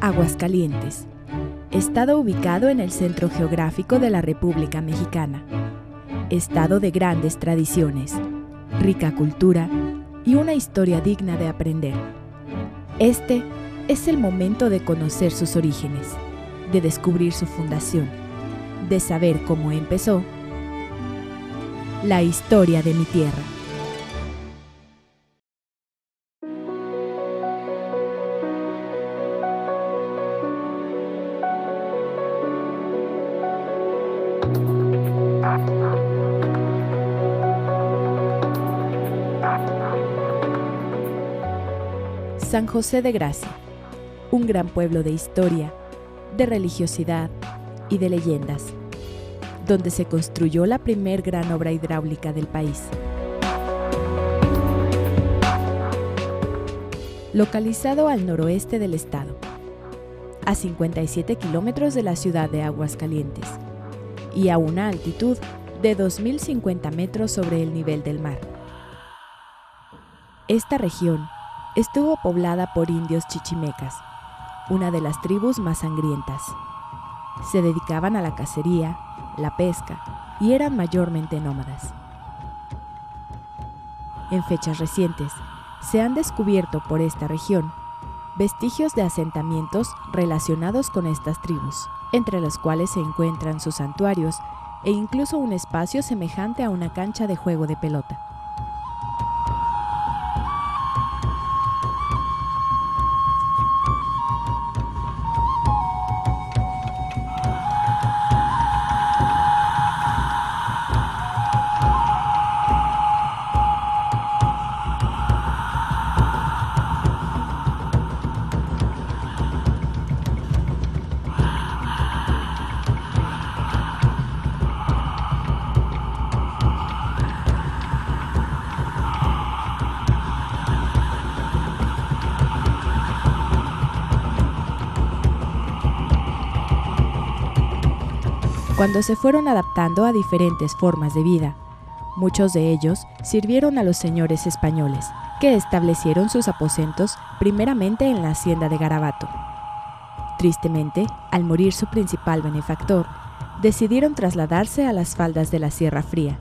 Aguascalientes, estado ubicado en el centro geográfico de la República Mexicana. Estado de grandes tradiciones, rica cultura y una historia digna de aprender. Este es el momento de conocer sus orígenes, de descubrir su fundación, de saber cómo empezó la historia de mi tierra. San José de Gracia, un gran pueblo de historia, de religiosidad y de leyendas, donde se construyó la primer gran obra hidráulica del país. Localizado al noroeste del estado, a 57 kilómetros de la ciudad de Aguascalientes y a una altitud de 2.050 metros sobre el nivel del mar. Esta región estuvo poblada por indios chichimecas, una de las tribus más sangrientas. Se dedicaban a la cacería, la pesca y eran mayormente nómadas. En fechas recientes, se han descubierto por esta región vestigios de asentamientos relacionados con estas tribus, entre los cuales se encuentran sus santuarios e incluso un espacio semejante a una cancha de juego de pelota. Cuando se fueron adaptando a diferentes formas de vida, muchos de ellos sirvieron a los señores españoles, que establecieron sus aposentos primeramente en la hacienda de Garabato. Tristemente, al morir su principal benefactor, decidieron trasladarse a las faldas de la Sierra Fría.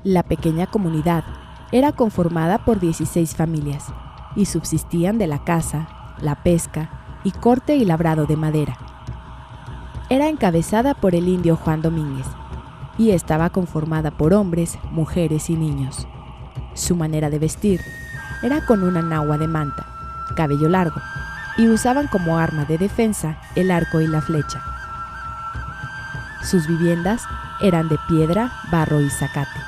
La pequeña comunidad era conformada por 16 familias y subsistían de la caza, la pesca y corte y labrado de madera. Era encabezada por el indio Juan Domínguez y estaba conformada por hombres, mujeres y niños. Su manera de vestir era con una nahua de manta, cabello largo, y usaban como arma de defensa el arco y la flecha. Sus viviendas eran de piedra, barro y zacate.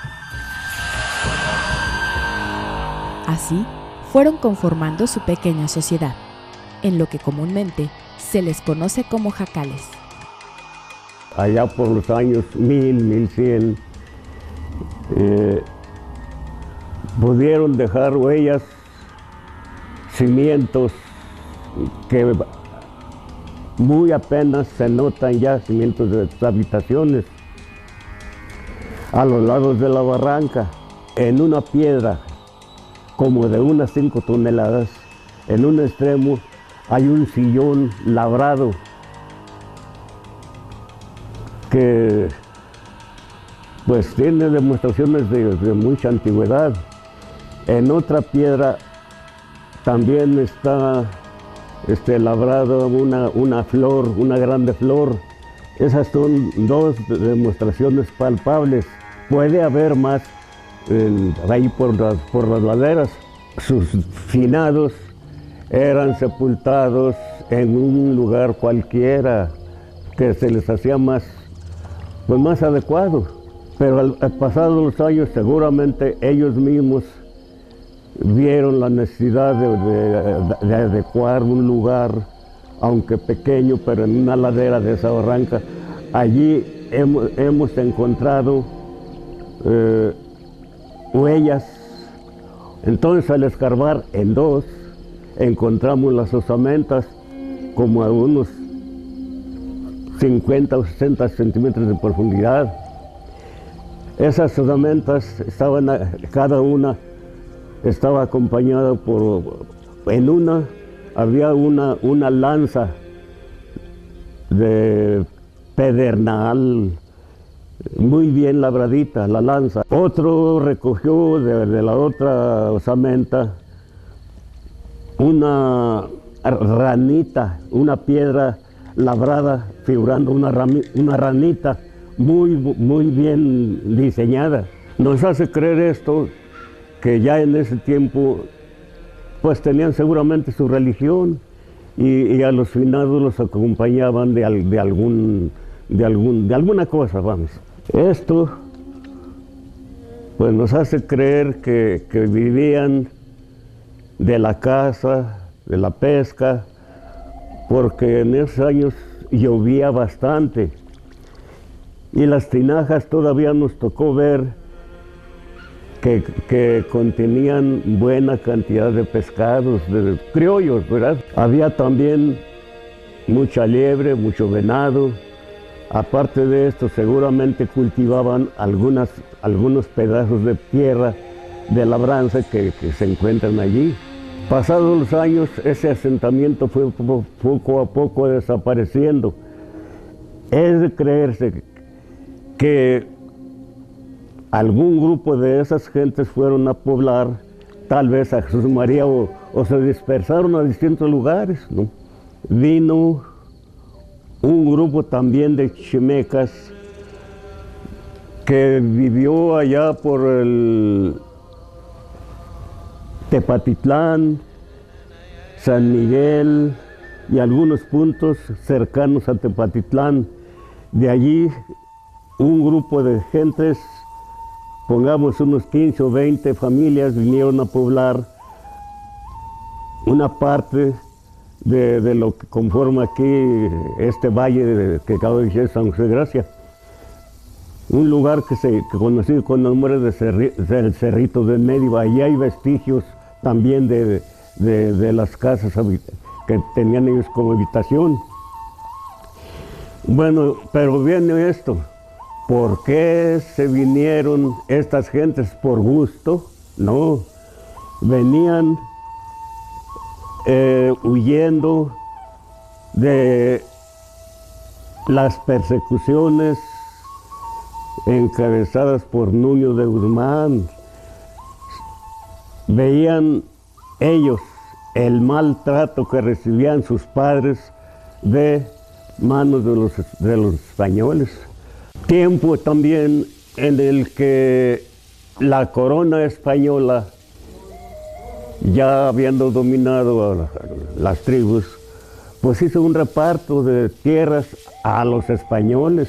Así fueron conformando su pequeña sociedad, en lo que comúnmente se les conoce como jacales. Allá por los años 1100, pudieron dejar huellas, cimientos que muy apenas se notan ya, cimientos de sus habitaciones, a los lados de la barranca, en una piedra como de unas 5 toneladas, en un extremo hay un sillón labrado que pues tiene demostraciones de mucha antigüedad. En otra piedra también está labrada una flor, una grande flor. Esas son 2 demostraciones palpables. Puede haber más ahí por las laderas. Sus finados eran sepultados en un lugar cualquiera que se les hacía más adecuado, pero al pasar los años seguramente ellos mismos vieron la necesidad de adecuar un lugar, aunque pequeño, pero en una ladera de esa barranca. Allí hemos encontrado huellas. Entonces, al escarbar en 2, encontramos las osamentas como a unos 50 o 60 centímetros de profundidad. Esas osamentas cada una estaba acompañada en una había una lanza de pedernal, muy bien labradita la lanza. Otro recogió de la otra osamenta una ranita, una piedra labrada, figurando una ranita muy bien diseñada. Nos hace creer esto, que ya en ese tiempo pues tenían seguramente su religión y a los finados los acompañaban de alguna cosa, vamos. Esto pues nos hace creer que vivían de la caza, de la pesca, porque en esos años llovía bastante y las tinajas todavía nos tocó ver que contenían buena cantidad de pescados, de criollos, ¿verdad? Había también mucha liebre, mucho venado. Aparte de esto, seguramente cultivaban algunos pedazos de tierra de labranza que se encuentran allí. Pasados los años, ese asentamiento fue poco a poco desapareciendo. Es de creerse que algún grupo de esas gentes fueron a poblar, tal vez a Jesús María, o se dispersaron a distintos lugares, ¿no? Vino un grupo también de chimecas que vivió allá por el Tepatitlán, San Miguel y algunos puntos cercanos a Tepatitlán. De allí un grupo de gentes, pongamos unos 15 o 20 familias, vinieron a poblar una parte de lo que conforma aquí este valle que acabo de decir, San José de Gracia. Un lugar que conocido con el nombre del Cerrito de Medio. Allí hay vestigios también de las casas que tenían ellos como habitación. Bueno, pero viene esto. ¿Por qué se vinieron estas gentes? ¿Por gusto? No, venían huyendo de las persecuciones encabezadas por Nuño de Guzmán. Veían ellos el maltrato que recibían sus padres de manos de los españoles. Tiempo también en el que la corona española, ya habiendo dominado a las tribus, pues hizo un reparto de tierras a los españoles.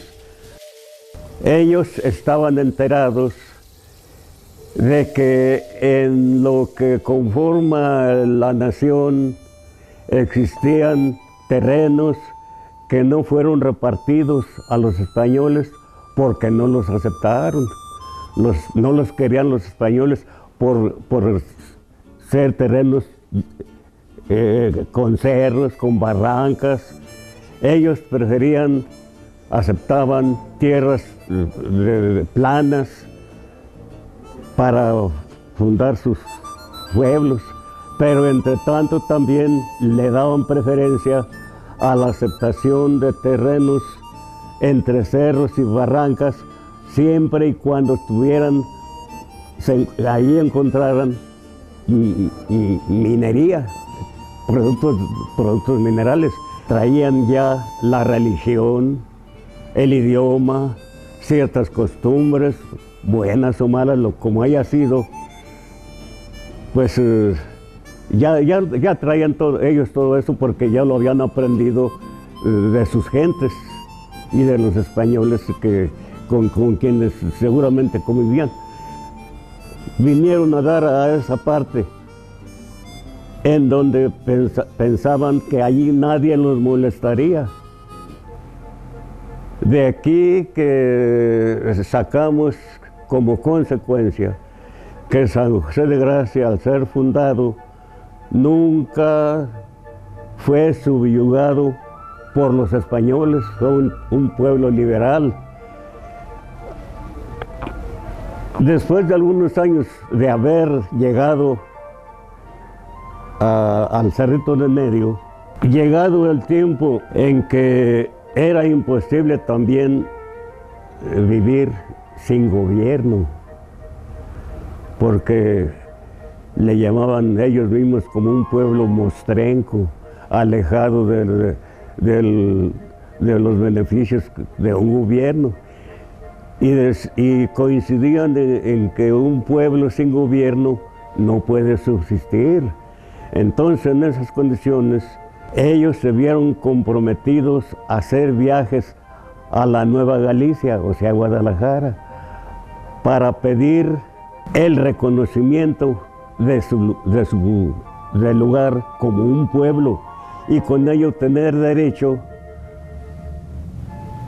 Ellos estaban enterados de que en lo que conforma la nación existían terrenos que no fueron repartidos a los españoles porque no los aceptaron. No los querían los españoles por ser terrenos con cerros, con barrancas. Ellos aceptaban tierras planas para fundar sus pueblos, pero entre tanto también le daban preferencia a la aceptación de terrenos entre cerros y barrancas, siempre y cuando ahí encontraran minería, productos minerales. Traían ya la religión, el idioma, ciertas costumbres, buenas o malas, como haya sido, pues ya traían ellos todo eso porque ya lo habían aprendido de sus gentes y de los españoles con quienes seguramente convivían. Vinieron a dar a esa parte en donde pensaban que allí nadie los molestaría. De aquí que sacamos como consecuencia que San José de Gracia, al ser fundado, nunca fue subyugado por los españoles, fue un pueblo liberal. Después de algunos años de haber llegado al Cerrito de Medio, llegado el tiempo en que era imposible también vivir sin gobierno, porque le llamaban ellos mismos como un pueblo mostrenco, alejado de los beneficios de un gobierno. Y coincidían en que un pueblo sin gobierno no puede subsistir. Entonces, en esas condiciones, ellos se vieron comprometidos a hacer viajes a la Nueva Galicia, o sea, Guadalajara, para pedir el reconocimiento del lugar como un pueblo y con ello tener derecho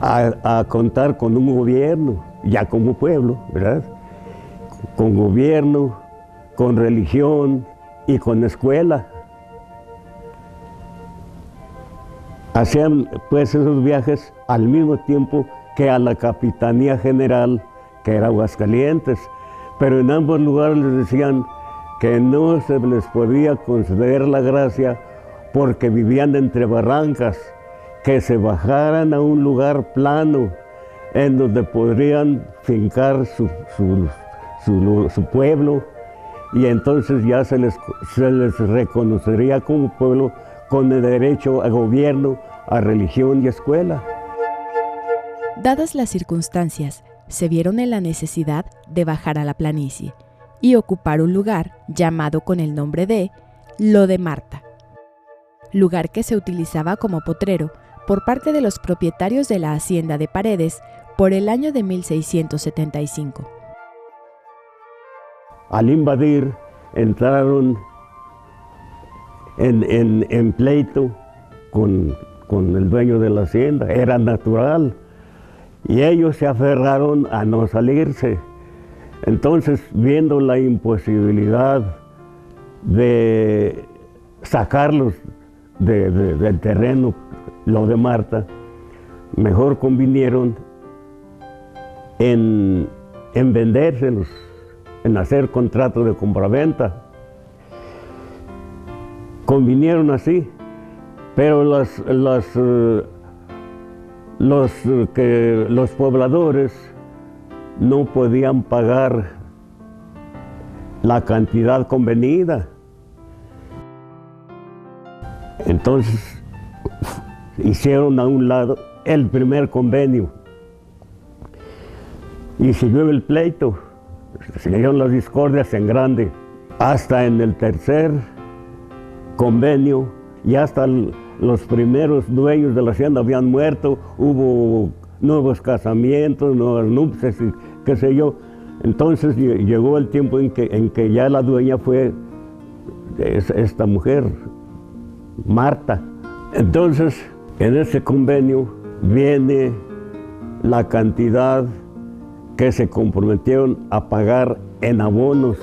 a contar con un gobierno, ya como pueblo, ¿verdad? Con gobierno, con religión y con escuela. Hacían pues esos viajes al mismo tiempo que a la Capitanía General, que era Aguascalientes, pero en ambos lugares les decían que no se les podía conceder la gracia porque vivían entre barrancas, que se bajaran a un lugar plano en donde podrían fincar su pueblo, y entonces ya se les reconocería como pueblo con el derecho a gobierno, a religión y a escuela. Dadas las circunstancias, se vieron en la necesidad de bajar a la planicie y ocupar un lugar llamado con el nombre de Lo de Marta, lugar que se utilizaba como potrero por parte de los propietarios de la hacienda de Paredes por el año de 1675. Al invadir, entraron en pleito con el dueño de la hacienda, era natural, y ellos se aferraron a no salirse. Entonces, viendo la imposibilidad de sacarlos del terreno, Lo de Marta, mejor convinieron en vendérselos, en hacer contrato de compraventa. Convinieron así, pero los pobladores no podían pagar la cantidad convenida. Entonces hicieron a un lado el primer convenio y siguió el pleito, siguieron las discordias en grande, hasta en el tercer convenio, y hasta los primeros dueños de la hacienda habían muerto, hubo nuevos casamientos, nuevas nupcias, y qué sé yo. Entonces llegó el tiempo en que ya la dueña fue esta mujer, Marta. Entonces, en ese convenio viene la cantidad que se comprometieron a pagar en abonos.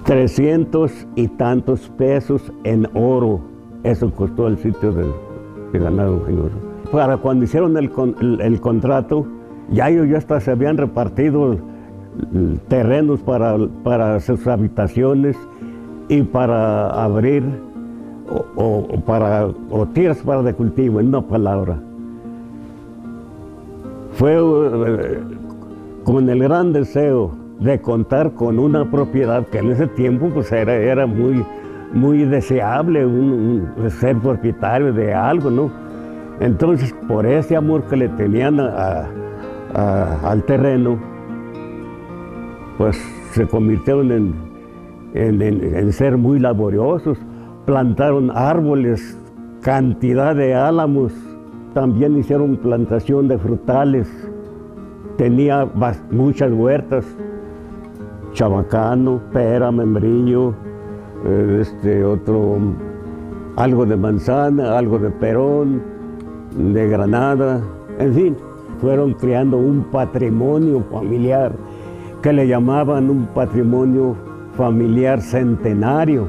300 y tantos pesos en oro. Eso costó el sitio de ganado, señor. Para cuando hicieron el contrato, ya ellos ya hasta se habían repartido terrenos para sus habitaciones y para abrir o tierras para de cultivo, en una palabra. Fue con el gran deseo de contar con una propiedad que en ese tiempo pues era muy deseable ser propietario de algo, ¿no? Entonces, por ese amor que le tenían al terreno, pues se convirtieron en ser muy laboriosos. Plantaron árboles, cantidad de álamos, también hicieron plantación de frutales, tenía muchas huertas, chabacano, pera, membrillo, algo de manzana, algo de perón, de granada, en fin, fueron creando un patrimonio familiar que le llamaban un patrimonio familiar centenario.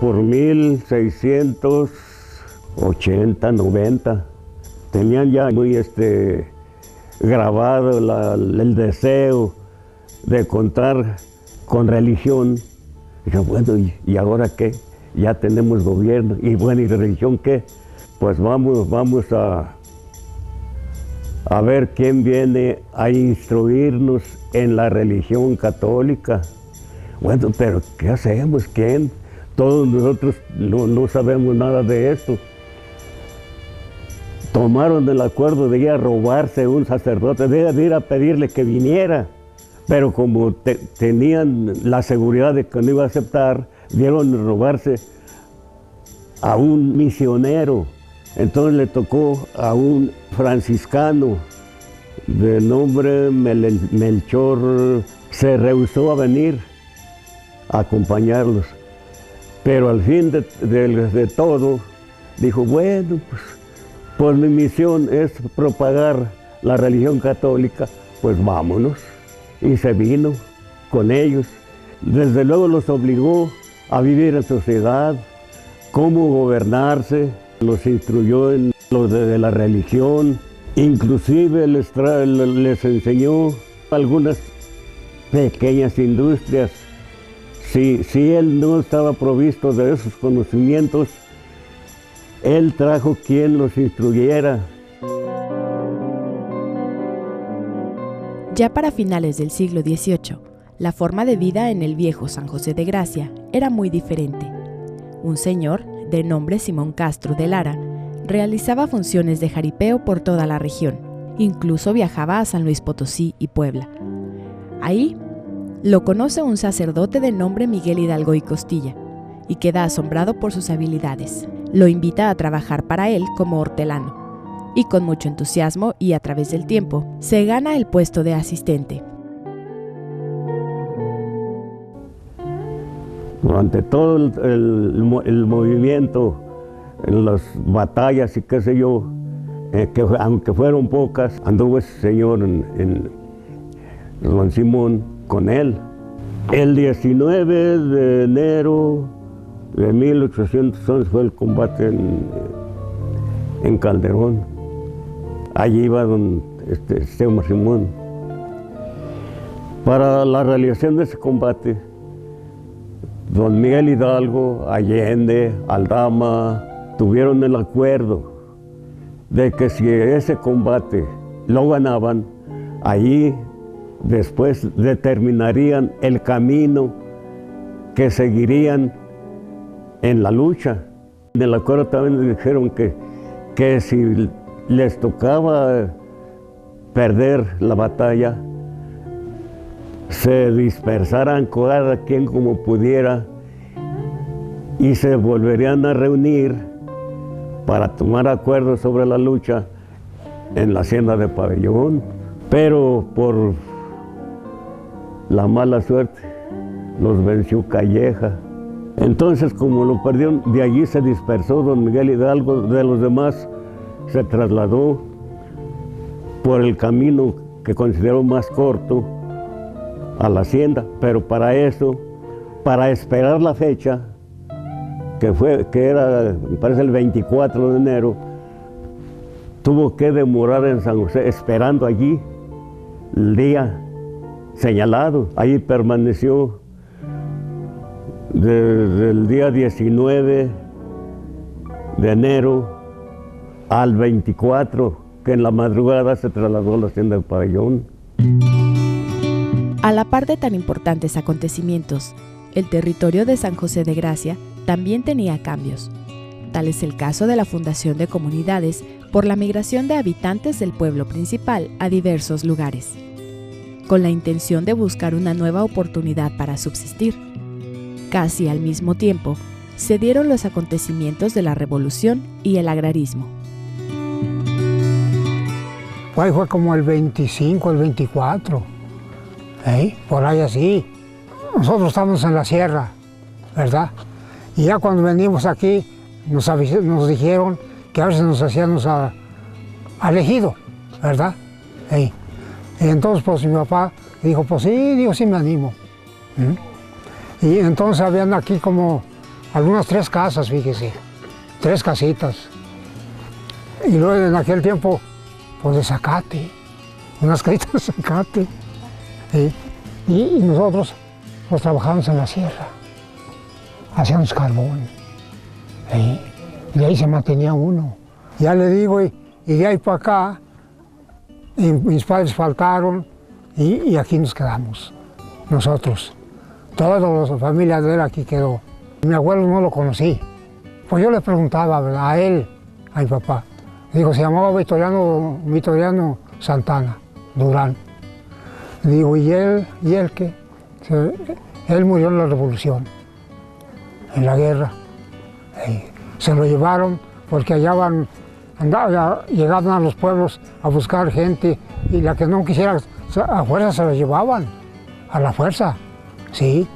por 1680, 90. Tenían ya muy grabado el deseo de contar con religión. Dije, bueno, ¿y ahora qué? Ya tenemos gobierno. Y bueno, ¿y religión qué? Pues vamos a ver quién viene a instruirnos en la religión católica. Bueno, pero ¿qué hacemos? ¿Quién? Todos nosotros no sabemos nada de esto. Tomaron el acuerdo de ir a robarse un sacerdote, de ir a pedirle que viniera. Pero como tenían la seguridad de que no iba a aceptar, vieron robarse a un misionero. Entonces le tocó a un franciscano de nombre Melchor. Se rehusó a venir a acompañarlos. Pero al fin de todo, dijo, bueno, pues mi misión es propagar la religión católica, pues vámonos. Y se vino con ellos. Desde luego los obligó a vivir en sociedad, cómo gobernarse, los instruyó en lo de la religión, inclusive les enseñó algunas pequeñas industrias. Si él no estaba provisto de esos conocimientos, él trajo quien los instruyera. Ya para finales del siglo XVIII, la forma de vida en el viejo San José de Gracia era muy diferente. Un señor, de nombre Simón Castro de Lara, realizaba funciones de jaripeo por toda la región. Incluso viajaba a San Luis Potosí y Puebla. Ahí lo conoce un sacerdote de nombre Miguel Hidalgo y Costilla, y queda asombrado por sus habilidades. Lo invita a trabajar para él como hortelano, y con mucho entusiasmo y a través del tiempo, se gana el puesto de asistente. Durante todo el movimiento, en las batallas y qué sé yo, que aunque fueron pocas, anduvo ese señor en Don Simón con él. El 19 de enero de 1811 fue el combate en Calderón. Allí iba don Simón. Para la realización de ese combate, don Miguel Hidalgo, Allende, Aldama, tuvieron el acuerdo de que si ese combate lo ganaban, allí después determinarían el camino que seguirían en la lucha. En el acuerdo también dijeron que si les tocaba perder la batalla, se dispersaran cada quien como pudiera y se volverían a reunir para tomar acuerdos sobre la lucha en la hacienda de Pabellón. Pero por la mala suerte los venció Calleja. Entonces, como lo perdieron, de allí se dispersó don Miguel Hidalgo. De los demás se trasladó por el camino que consideró más corto a la hacienda, pero para eso, para esperar la fecha, que era, me parece, el 24 de enero, tuvo que demorar en San José, esperando allí el día señalado. Allí permaneció desde el día 19 de enero al 24, que en la madrugada se trasladó a la hacienda de Pabellón. A la par de tan importantes acontecimientos, el territorio de San José de Gracia también tenía cambios. Tal es el caso de la fundación de comunidades por la migración de habitantes del pueblo principal a diversos lugares, con la intención de buscar una nueva oportunidad para subsistir. Casi al mismo tiempo, se dieron los acontecimientos de la Revolución y el agrarismo. Pues fue como el 25, el 24, por ahí así. Nosotros estamos en la sierra, ¿verdad? Y ya cuando venimos aquí, nos dijeron que a veces nos hacíamos al ejido, ¿verdad? Y entonces pues mi papá dijo, pues sí, digo, sí me animo. Y entonces habían aquí como algunas 3 casas, fíjese, 3 casitas. Y luego en aquel tiempo, pues de zacate, unas casitas de zacate. Y nosotros pues trabajábamos en la sierra, hacíamos carbón. Y de ahí se mantenía uno. Ya le digo, y de ahí para acá, y mis padres faltaron y aquí nos quedamos, nosotros. Toda la familia de él aquí quedó. Mi abuelo no lo conocí. Pues yo le preguntaba, ¿verdad?, a él, a mi papá. Digo, se llamaba Vitoriano Santana Durán. Digo, ¿y él qué? Él murió en la Revolución, en la guerra. Se lo llevaron porque allá llegaban a los pueblos a buscar gente y la que no quisiera a fuerza se la llevaban, a la fuerza, sí.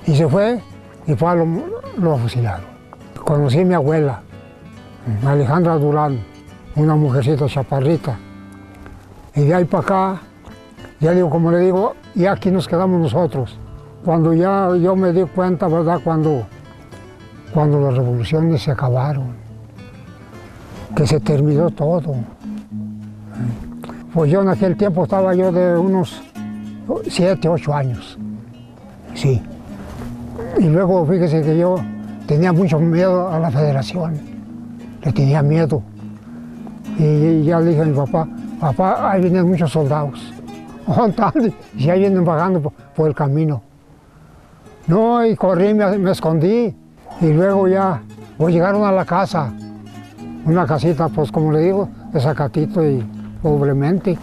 Y se fue y lo fusilaron. Conocí a mi abuela, Alejandra Durán, una mujercita chaparrita. Y de ahí para acá, ya digo, como le digo, y aquí nos quedamos nosotros. Cuando ya yo me di cuenta, ¿verdad?, cuando las revoluciones se acabaron, que se terminó todo. Pues yo en aquel tiempo estaba yo de unos 7, 8 años, sí. Y luego fíjese que yo tenía mucho miedo a la Federación, le tenía miedo. Y ya le dije a mi papá, papá, ahí vienen muchos soldados. Y ahí vienen vagando por el camino. No, y corrí, me escondí. Y luego ya, pues llegaron a la casa, una casita, pues como le digo, de zacatito y pobremente.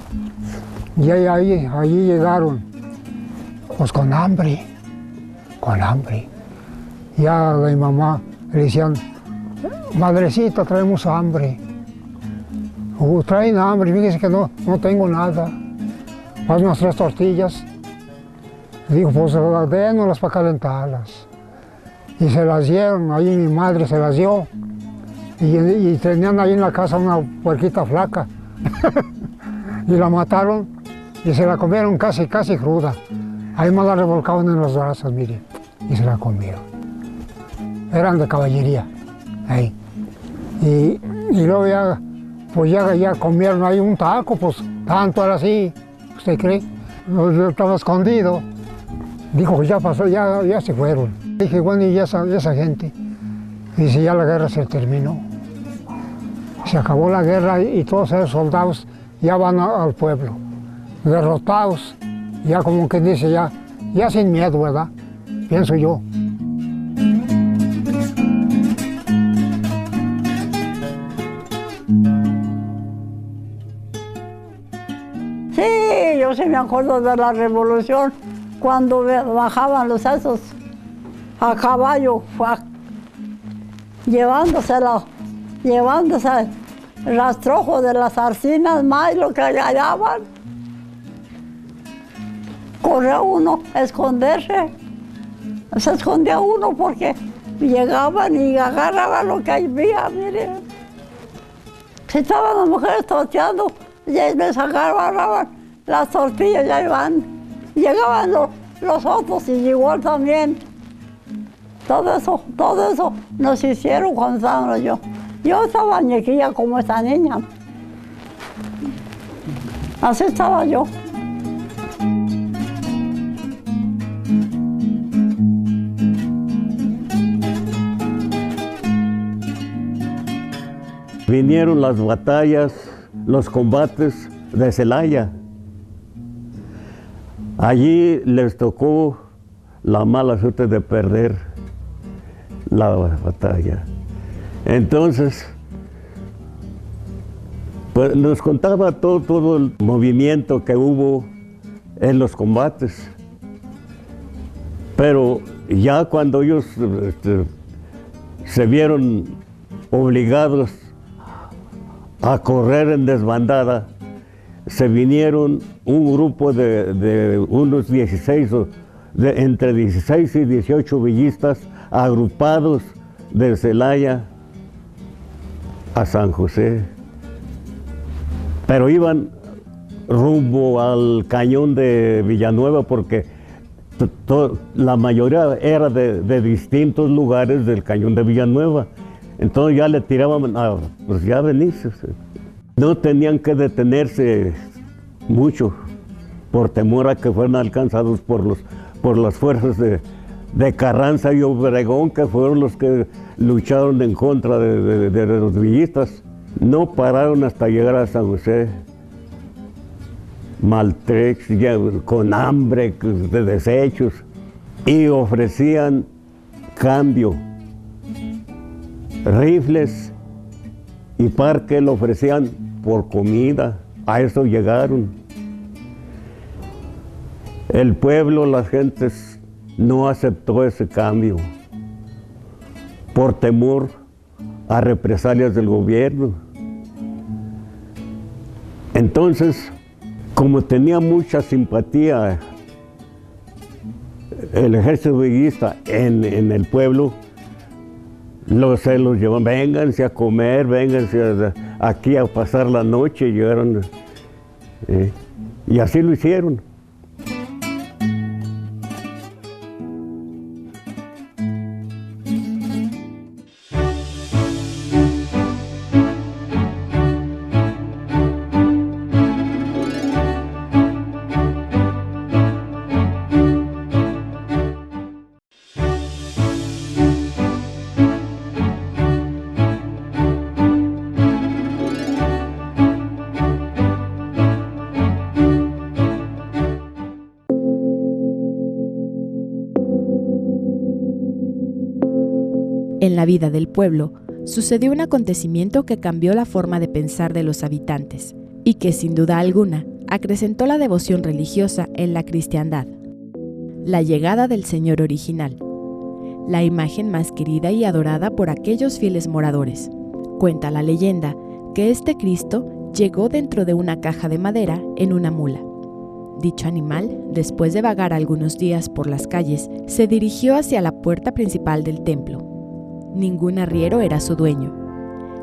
Y allí llegaron, pues con hambre. Ya a mi mamá le decían, madrecita, traemos hambre. Traen hambre, fíjese que no tengo nada. Haz unas 3 tortillas. Digo, pues dénoslas para calentarlas. Y se las dieron, ahí mi madre se las dio. Y tenían ahí en la casa una puerquita flaca. Y la mataron y se la comieron casi cruda. Ahí me la revolcaban en los brazos, mire, y se la comieron. Eran de caballería, ahí. Y luego ya, pues ya comieron ahí un taco, pues tanto era así, ¿usted cree? Yo estaba escondido. Dijo, pues ya pasó, ya se fueron. Dije, bueno, y esa gente. Dice, ya la guerra se terminó. Se acabó la guerra y todos esos soldados ya van al pueblo, derrotados, ya como que dice, ya sin miedo, ¿verdad? Pienso yo. Sí, yo sí me acuerdo de la revolución, cuando bajaban los esos a caballo, llevándose el rastrojo de las arcinas, más lo que hallaban. Corría uno a esconderse, se escondía uno porque llegaban y agarraban lo que había, miren. Si estaban las mujeres torteando, y les agarraban las tortillas, ya iban. Llegaban los otros y igual también. Todo eso nos hicieron cuando estábamos yo. Yo estaba ñequilla como esta niña. Así estaba yo. Vinieron las batallas, los combates de Celaya. Allí les tocó la mala suerte de perder la batalla. Entonces, pues nos contaba todo el movimiento que hubo en los combates. Pero ya cuando ellos se vieron obligados a correr en desbandada, se vinieron un grupo de unos 16, entre 16 y 18 villistas agrupados de Celaya a San José. Pero iban rumbo al cañón de Villanueva porque La mayoría era de distintos lugares del cañón de Villanueva. Entonces ya le tiraban, pues ya venirse. No tenían que detenerse mucho por temor a que fueran alcanzados por las fuerzas de Carranza y Obregón, que fueron los que lucharon en contra de los villistas. No pararon hasta llegar a San José, maltrechos, con hambre, de desechos, y ofrecían cambio. Rifles y parque lo ofrecían por comida. A eso llegaron. El pueblo, las gentes, no aceptó ese cambio por temor a represalias del gobierno. Entonces, como tenía mucha simpatía el ejército villista en el pueblo, se los llevan, vénganse a comer, vénganse aquí a pasar la noche, llegaron, y así lo hicieron. En la vida del pueblo, sucedió un acontecimiento que cambió la forma de pensar de los habitantes y que, sin duda alguna, acrecentó la devoción religiosa en la cristiandad. La llegada del Señor original, la imagen más querida y adorada por aquellos fieles moradores. Cuenta la leyenda que este Cristo llegó dentro de una caja de madera en una mula. Dicho animal, después de vagar algunos días por las calles, se dirigió hacia la puerta principal del templo. Ningún arriero era su dueño.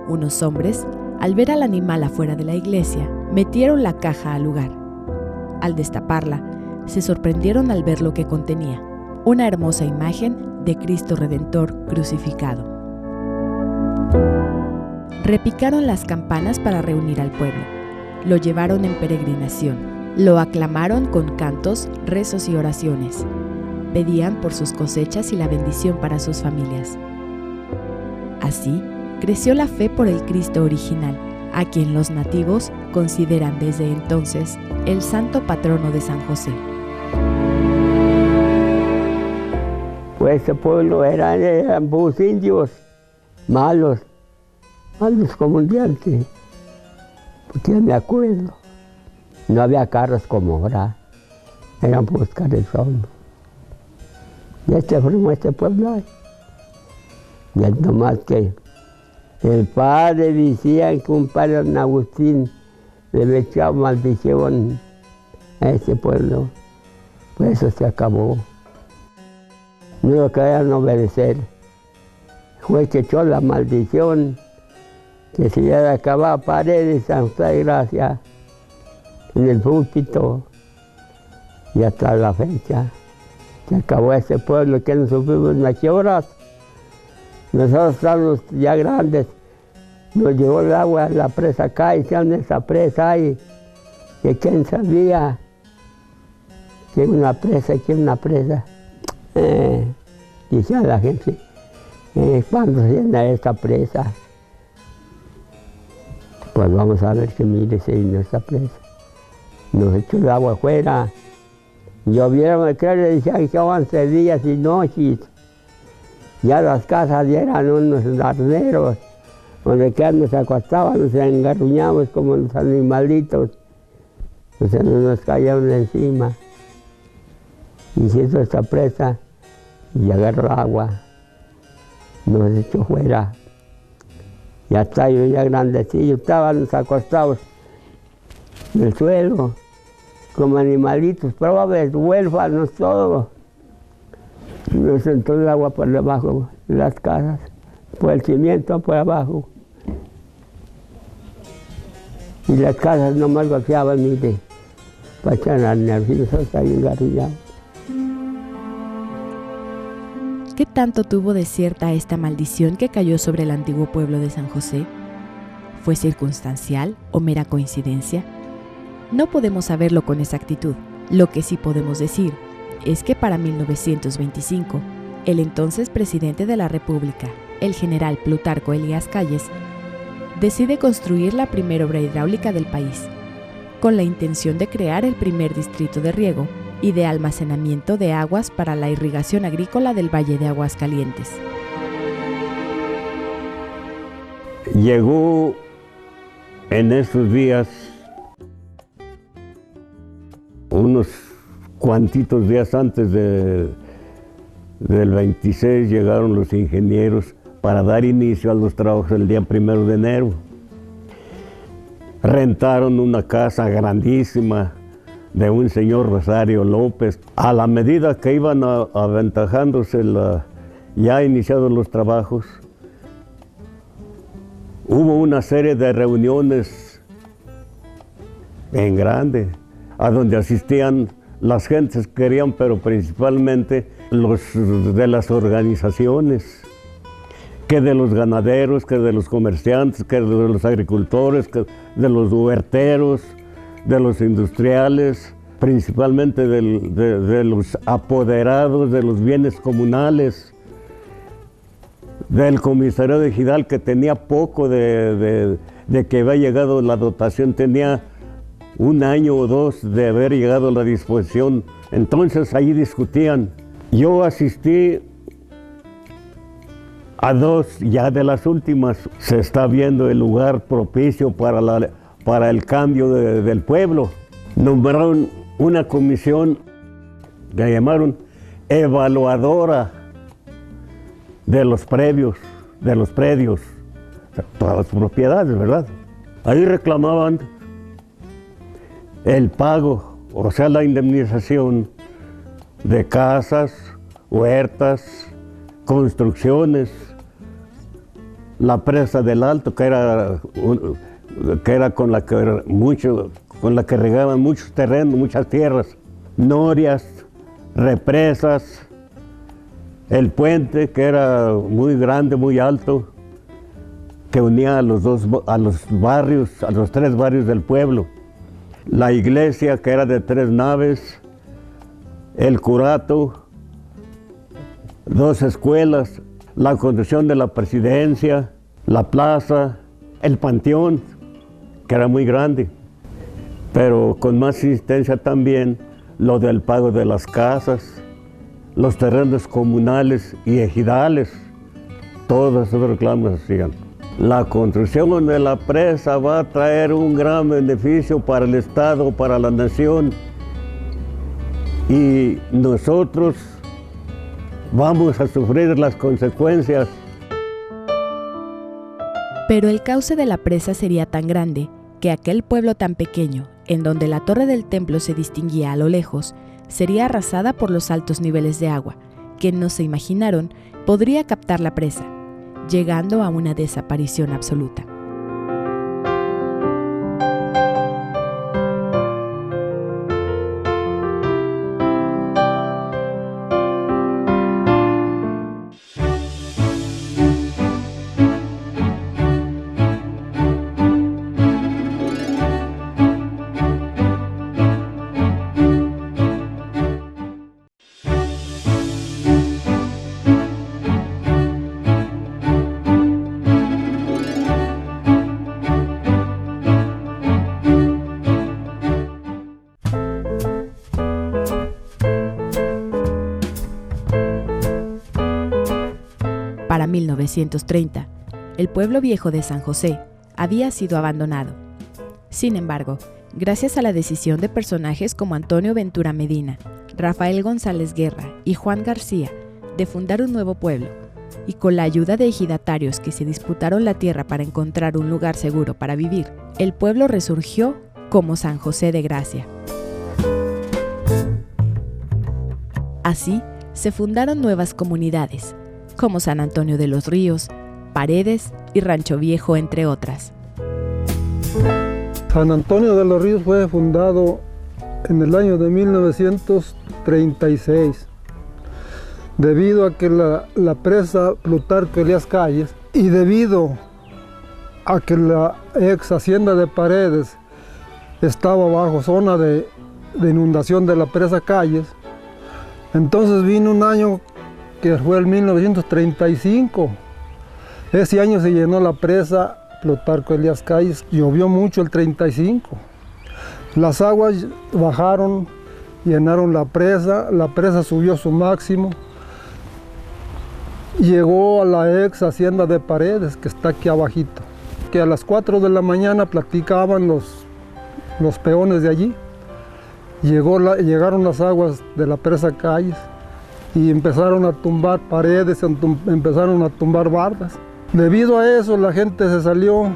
Unos hombres, al ver al animal afuera de la iglesia, metieron la caja al lugar. Al destaparla, se sorprendieron al ver lo que contenía: una hermosa imagen de Cristo Redentor crucificado. Repicaron las campanas para reunir al pueblo. Lo llevaron en peregrinación. Lo aclamaron con cantos, rezos y oraciones. Pedían por sus cosechas y la bendición para sus familias. Así, creció la fe por el Cristo original, a quien los nativos consideran desde entonces el santo patrono de San José. Pues ese pueblo eran puros indios, malos como un diente, porque me acuerdo. No había carros como ahora, eran puros cabezones. Y este pueblo, y es nomás que el padre decía que un padre San Agustín le echaba maldición a ese pueblo, pues eso se acabó. No lo querían obedecer. Fue que echó la maldición, que se le acababa Paredes, Santa Gracia, en el púlpito, y hasta la fecha se acabó ese pueblo, que no supimos ni a qué horas. Nosotros estábamos ya grandes, nos llegó el agua a la presa acá, hicieron esa presa ahí, que quién sabía que una presa, decía la gente, ¿cuándo se llena esta presa? Pues vamos a ver que mire se llenó esta presa. Nos echó el agua afuera, llovieron, creo que decían que 11 días y noches. Ya las casas ya eran unos arneros, donde que nos acostábamos, nos engarruñábamos como los animalitos, o sea, nos caían encima. Y se hizo esta presa y agarró agua, nos echó fuera. Ya está, yo ya grandecillo, estábamos acostados en el suelo, como animalitos, pobres, huérfanos, todos. Nos entró el agua por debajo de las casas, por el cimiento por abajo. Y las casas nomás goteaban, mire, para echar al nervio, nosotros ahí engarrullados. ¿Qué tanto tuvo de cierta esta maldición que cayó sobre el antiguo pueblo de San José? ¿Fue circunstancial o mera coincidencia? No podemos saberlo con exactitud. Lo que sí podemos decir es que para 1925, el entonces presidente de la República, el general Plutarco Elías Calles, decide construir la primera obra hidráulica del país, con la intención de crear el primer distrito de riego y de almacenamiento de aguas para la irrigación agrícola del Valle de Aguascalientes. Llegó en esos días, unos cuantitos días antes del 26, llegaron los ingenieros para dar inicio a los trabajos el día 1 de enero. Rentaron una casa grandísima de un señor Rosario López. A la medida que iban aventajándose ya iniciados los trabajos, hubo una serie de reuniones en grande, a donde asistían las gentes que querían, pero principalmente los de las organizaciones, que de los ganaderos, que de los comerciantes, que de los agricultores, que de los huerteros, de los industriales, principalmente de los apoderados de los bienes comunales, del comisario de Ejidal, que tenía poco de que había llegado la dotación, tenía 1 año o 2 de haber llegado a la disposición. Entonces ahí discutían. Yo asistí a 2 ya de las últimas. Se está viendo el lugar propicio para el cambio del pueblo. Nombraron una comisión que llamaron evaluadora de los predios, todas las propiedades, ¿verdad? Ahí reclamaban el pago, o sea, la indemnización de casas, huertas, construcciones, la presa del Alto, que era con la que regaban muchos terrenos, muchas tierras, norias, represas, el puente, que era muy grande, muy alto, que unía a los 3 barrios del pueblo, la iglesia, que era de 3 naves, el curato, 2 escuelas, la construcción de la presidencia, la plaza, el panteón, que era muy grande, pero con más insistencia también lo del pago de las casas, los terrenos comunales y ejidales, todos esos reclamos hacían. La construcción de la presa va a traer un gran beneficio para el Estado, para la nación, y nosotros vamos a sufrir las consecuencias. Pero el cauce de la presa sería tan grande que aquel pueblo tan pequeño, en donde la torre del templo se distinguía a lo lejos, sería arrasada por los altos niveles de agua, que no se imaginaron podría captar la presa, llegando a una desaparición absoluta. Para 1930, el pueblo viejo de San José había sido abandonado. Sin embargo, gracias a la decisión de personajes como Antonio Ventura Medina, Rafael González Guerra y Juan García de fundar un nuevo pueblo, y con la ayuda de ejidatarios que se disputaron la tierra para encontrar un lugar seguro para vivir, el pueblo resurgió como San José de Gracia. Así, se fundaron nuevas comunidades, como San Antonio de los Ríos, Paredes y Rancho Viejo, entre otras. San Antonio de los Ríos fue fundado en el año de 1936. debido a que la presa Plutarco Elías Calles y debido a que la ex hacienda de Paredes estaba bajo zona de inundación de la presa Calles, entonces vino un año que fue el 1935. Ese año se llenó la presa Plutarco Elías Calles, llovió mucho el 35. Las aguas bajaron, llenaron la presa subió a su máximo, llegó a la ex hacienda de Paredes, que está aquí abajito, que a las 4 de la mañana platicaban los peones de allí. Llegaron las aguas de la presa Calles y empezaron a tumbar paredes, empezaron a tumbar bardas. Debido a eso la gente se salió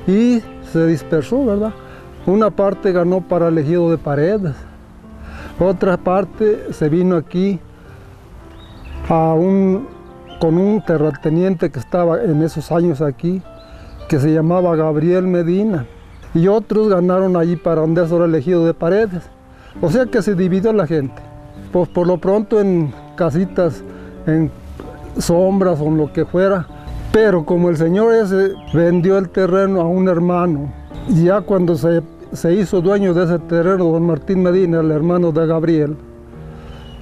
y se dispersó, ¿verdad? Una parte ganó para el ejido de Paredes, otra parte se vino aquí con un terrateniente que estaba en esos años aquí, que se llamaba Gabriel Medina, y otros ganaron allí para donde es ahora el ejido de Paredes. O sea que se dividió la gente, pues por lo pronto en casitas, en sombras o en lo que fuera, pero como el señor ese vendió el terreno a un hermano, ya cuando se hizo dueño de ese terreno, don Martín Medina, el hermano de Gabriel,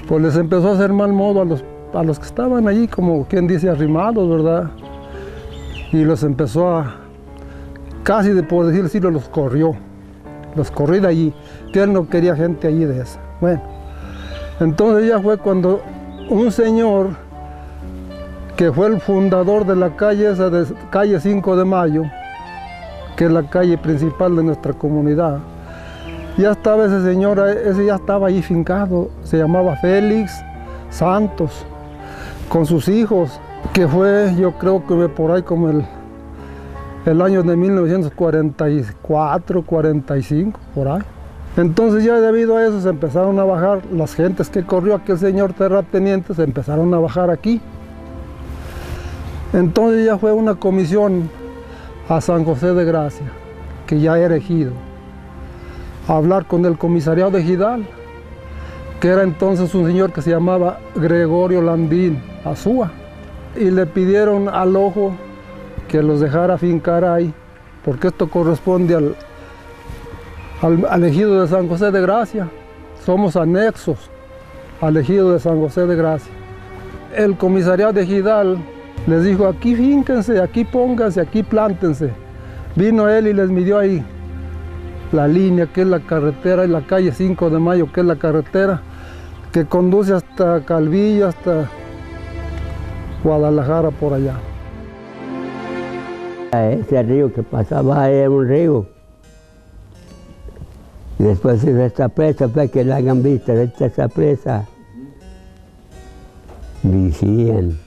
pues les empezó a hacer mal modo a los que estaban allí, como quien dice, arrimados, ¿verdad? Y los empezó a, casi por decirlo, los corrió de allí, que él no quería gente allí de esa. Bueno, entonces ya fue cuando un señor que fue el fundador de la calle esa, de calle 5 de Mayo, que es la calle principal de nuestra comunidad, ya estaba ese señor, ese ya estaba ahí fincado, se llamaba Félix Santos, con sus hijos, que fue, yo creo que por ahí como el año de 1944, 45, por ahí. Entonces ya debido a eso se empezaron a bajar, las gentes que corrió aquel señor terrateniente se empezaron a bajar aquí. Entonces ya fue una comisión a San José de Gracia, que ya era ejido, a hablar con el comisariado de Ejidal, que era entonces un señor que se llamaba Gregorio Landín Azúa, y le pidieron al ojo que los dejara fincar ahí, porque esto corresponde al ejido de San José de Gracia. Somos anexos al ejido de San José de Gracia. El comisariado de Ejidal les dijo, aquí fínquense, aquí pónganse, aquí plántense. Vino él y les midió ahí la línea, que es la carretera, y la calle 5 de Mayo, que es la carretera que conduce hasta Calvillo, hasta Guadalajara, por allá. Ese río que pasaba era un río. Después de esta presa, para que la hagan vista de esta presa, decían,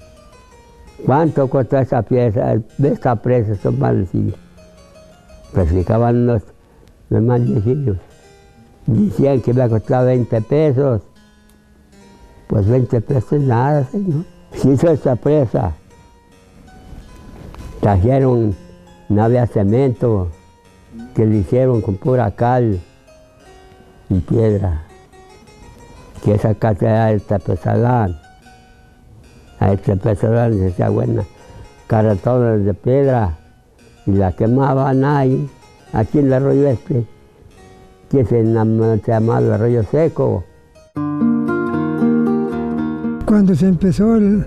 ¿cuánto costó esta presa? Son maldecidos. Practicaban los maldecidos. Decían que me costaba 20 pesos. Pues 20 pesos es nada, señor. Se hizo esta presa. Trajeron, no había cemento, que le hicieron con pura cal y piedra. Que esa casa era el Tepezalán. A este Tepezalán se hacía buena carretones de piedra y la quemaban ahí, aquí en el arroyo este, que se llamaba el arroyo seco. Cuando se empezó el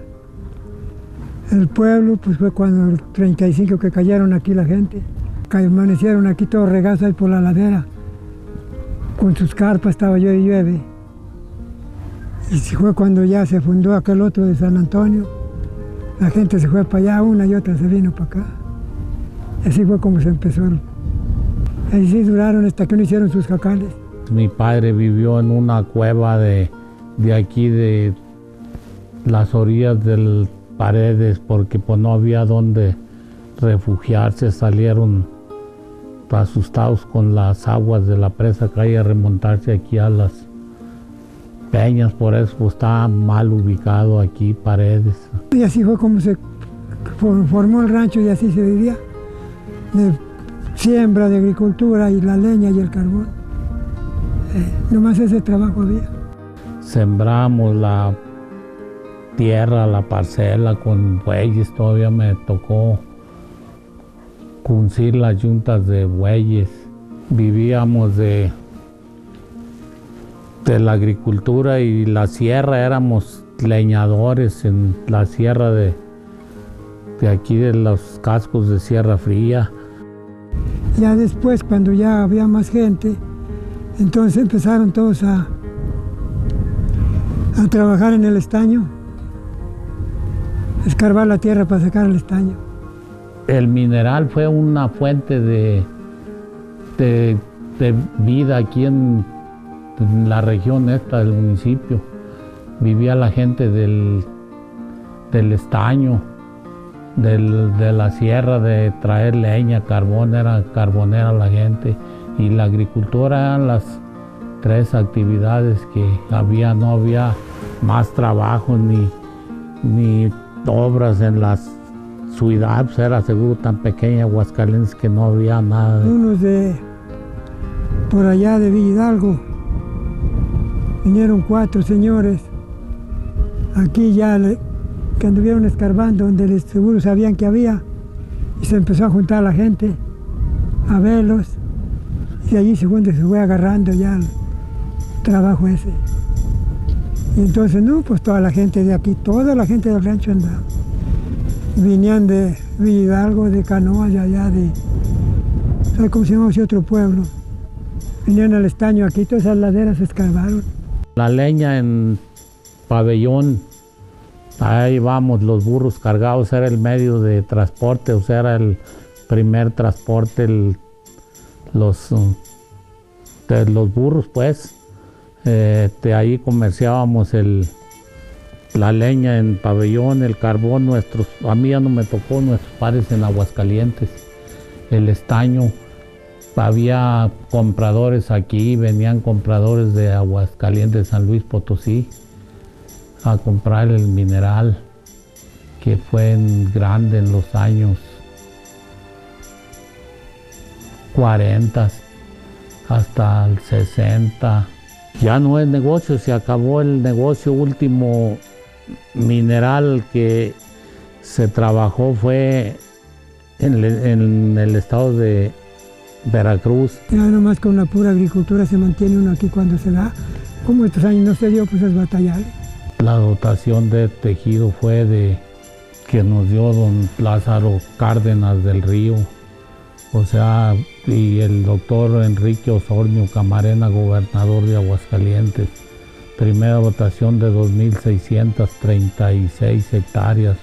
pueblo, pues fue cuando el 35 que cayeron aquí la gente, que amanecieron aquí todos regados ahí por la ladera, con sus carpas estaba llueve y llueve. Y fue cuando ya se fundó aquel otro de San Antonio, la gente se fue para allá, una y otra se vino para acá. Así fue como se empezó. Ahí sí duraron hasta que no hicieron sus jacales. Mi padre vivió en una cueva de aquí, de las orillas del Paredes, porque pues no había dónde refugiarse. Salieron asustados con las aguas de la presa Calle a remontarse aquí a las peñas, por eso pues, estaba mal ubicado aquí Paredes. Y así fue como se formó el rancho y así se vivía, de siembra, de agricultura y la leña y el carbón. Nomás ese trabajo había. Sembramos tierra, la parcela con bueyes. Todavía me tocó cuncir las yuntas de bueyes. Vivíamos de la agricultura y la sierra, éramos leñadores en la sierra de aquí, de los cascos de Sierra Fría. Ya después, cuando ya había más gente, entonces empezaron todos a trabajar en el estaño, escarbar la tierra para sacar el estaño. El mineral fue una fuente de vida aquí en la región esta del municipio. Vivía la gente del estaño, de la sierra, de traer leña, carbón, era carbonera la gente, y la agricultura eran las tres actividades que había. No había más trabajo ni obras en la ciudad, pues era seguro tan pequeña Aguascalientes que no había nada. Unos de por allá de Villa Hidalgo, vinieron 4 señores, aquí ya que anduvieron escarbando donde les seguro sabían que había, y se empezó a juntar la gente a verlos, y allí se fue agarrando ya el trabajo ese. Y entonces, no, pues toda la gente de aquí, toda la gente del rancho andaba. Venían de Villa Hidalgo, de Canoas, de allá de, ¿sabes cómo se llama ese otro pueblo? Venían al estaño aquí, todas esas laderas se escarbaron. La leña en Pabellón, ahí vamos, los burros cargados, era el medio de transporte, o sea, era el primer transporte, los burros, pues. De ahí comerciábamos la leña en Pabellón, el carbón. A mí ya no me tocó, nuestros padres en Aguascalientes, el estaño. Había compradores aquí, venían compradores de Aguascalientes, San Luis Potosí, a comprar el mineral, que fue grande en los años 40 hasta el 60. Ya no es negocio, se acabó el negocio. Último mineral que se trabajó fue en el estado de Veracruz. Ya nomás con la pura agricultura se mantiene uno aquí cuando se da. Como estos años no se dio, pues es batallar. La dotación de tejido fue que nos dio don Lázaro Cárdenas del Río, o sea, y el doctor Enrique Osornio Camarena, gobernador de Aguascalientes. Primera dotación de 2.636 hectáreas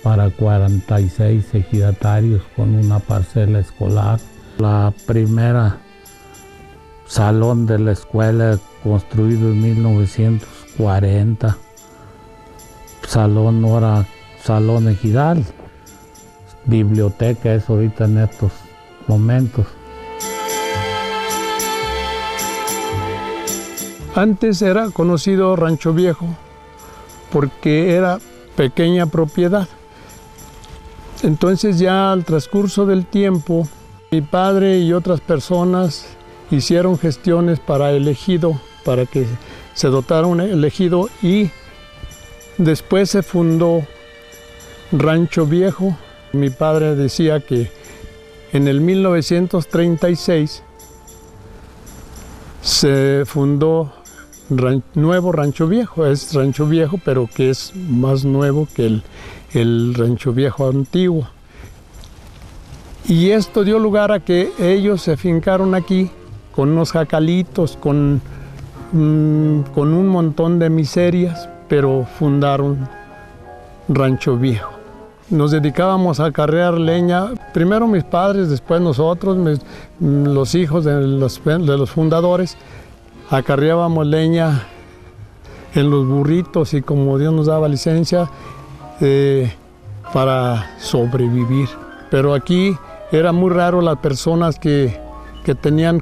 para 46 ejidatarios con una parcela escolar. La primera salón de la escuela construido en 1940. Salón ahora, salón ejidal. Biblioteca es ahorita en estos momentos. Antes era conocido Rancho Viejo porque era pequeña propiedad. Entonces ya al transcurso del tiempo, mi padre y otras personas hicieron gestiones para el ejido, para que se dotara el ejido, y después se fundó Rancho Viejo. Mi padre decía que en el 1936 se fundó nuevo Rancho Viejo. Es Rancho Viejo, pero que es más nuevo que el Rancho Viejo antiguo. Y esto dio lugar a que ellos se fincaron aquí con unos jacalitos, con un montón de miserias, pero fundaron Rancho Viejo. Nos dedicábamos a acarrear leña, primero mis padres, después nosotros, los hijos de los fundadores, acarreábamos leña en los burritos y como Dios nos daba licencia para sobrevivir. Pero aquí era muy raro las personas que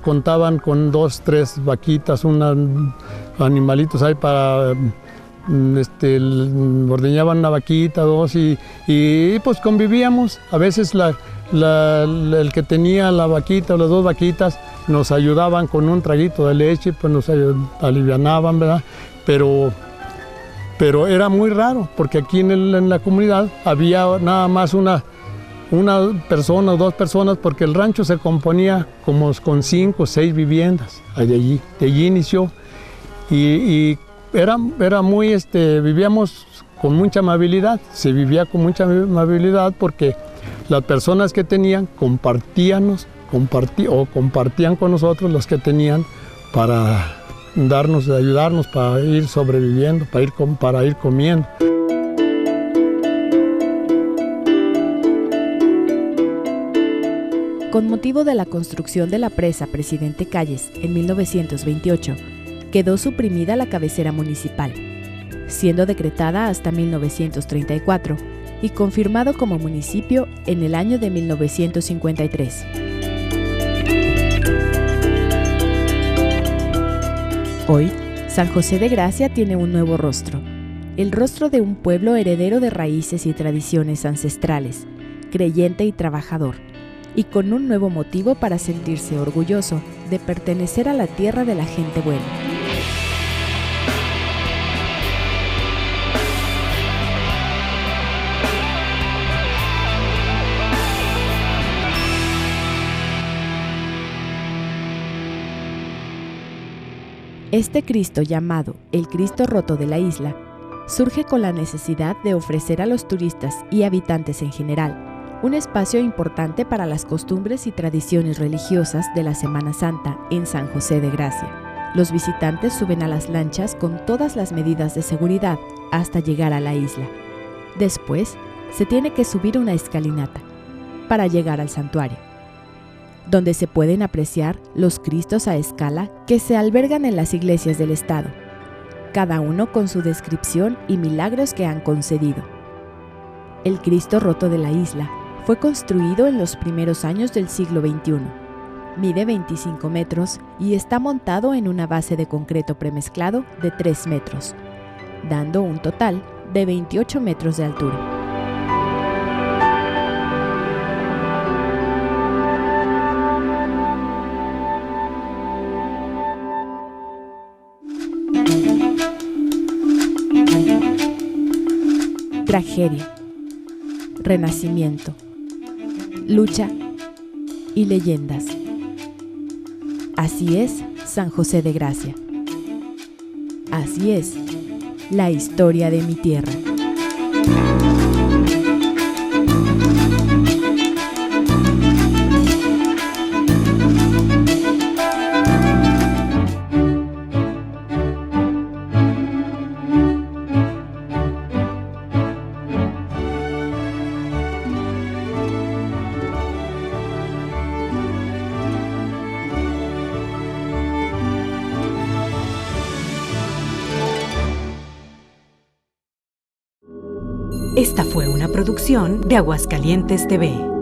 contaban con 2, 3 vaquitas, animalitos ahí para... ordeñaban una vaquita, 2 y pues convivíamos. A veces el que tenía la vaquita o las 2 vaquitas nos ayudaban con un traguito de leche, pues nos alivianaban, ¿verdad? Pero pero era muy raro, porque aquí en la comunidad había nada más una persona o 2 personas, porque el rancho se componía como con 5 o 6 viviendas. De allí inició, y era muy, vivíamos con mucha amabilidad, se vivía con mucha amabilidad porque las personas que tenían compartían con nosotros los que tenían para ayudarnos para ir sobreviviendo, para ir comiendo. Con motivo de la construcción de la presa Presidente Calles en 1928, quedó suprimida la cabecera municipal, siendo decretada hasta 1934 y confirmado como municipio en el año de 1953. Hoy, San José de Gracia tiene un nuevo rostro, el rostro de un pueblo heredero de raíces y tradiciones ancestrales, creyente y trabajador, y con un nuevo motivo para sentirse orgulloso de pertenecer a la tierra de la gente buena. Este Cristo, llamado el Cristo Roto de la isla, surge con la necesidad de ofrecer a los turistas y habitantes en general un espacio importante para las costumbres y tradiciones religiosas de la Semana Santa en San José de Gracia. Los visitantes suben a las lanchas con todas las medidas de seguridad hasta llegar a la isla. Después, se tiene que subir una escalinata para llegar al santuario, donde se pueden apreciar los Cristos a escala que se albergan en las iglesias del estado, cada uno con su descripción y milagros que han concedido. El Cristo Roto de la isla fue construido en los primeros años del siglo XXI. Mide 25 metros y está montado en una base de concreto premezclado de 3 metros, dando un total de 28 metros de altura. Tragedia, renacimiento, lucha y leyendas. Así es San José de Gracia. Así es la historia de mi tierra. Esta fue una producción de Aguascalientes TV.